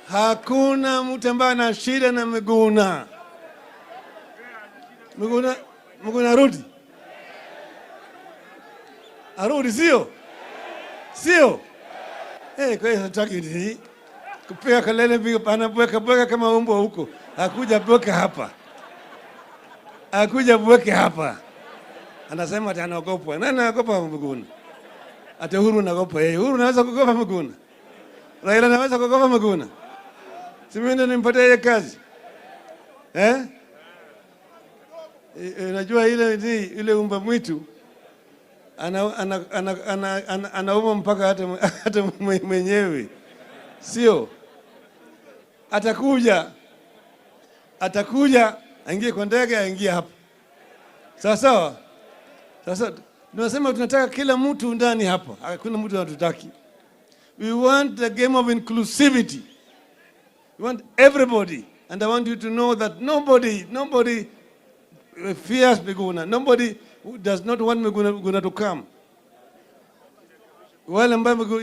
Hakuna mtu ambaye ana shida na Miguna. Miguna rudi. Arudi sio? Sio? Kwa hiyo hataki ni kupiga kelele bigo pana bweka kama umbo huko. Hakuja bweka hapa. Hakuja bweka hapa. Anasema ati anaogopa. Nani anaogopa Miguna? Ati Uhuru anaogopa yeye. Uhuru anaweza kuogopa Miguna. Raila anaweza kuogopa Miguna. Si mimi ndo nimpatie yeye kazi. Unajua ile umba mwitu anauma mpaka hata mwenyewe. Sio? Atakuja aingie kwa ndege aingie hapa. Sawa? Sasa tunasema tunataka kila mtu ndani hapa. Hakuna mtu anatutaki. We want the game of inclusivity. We want everybody. And I want you to know that nobody fears Miguna. Nobody does not want Miguna to come. Wale ambao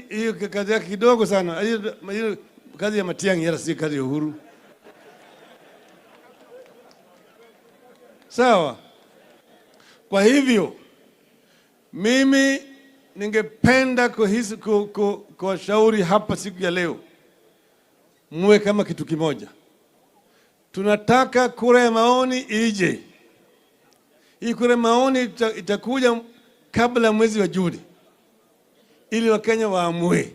hiyo kazi yake kidogo sana. Hiyo kazi ya Matiang'i yala si kazi ya Uhuru. Sawa? Kwa hivyo mimi ningependa kuwashauri hapa siku ya leo muwe kama kitu kimoja. Tunataka kura ya maoni ije. Hii kura ya maoni itakuja kabla mwezi wa Juni ili Wakenya waamue.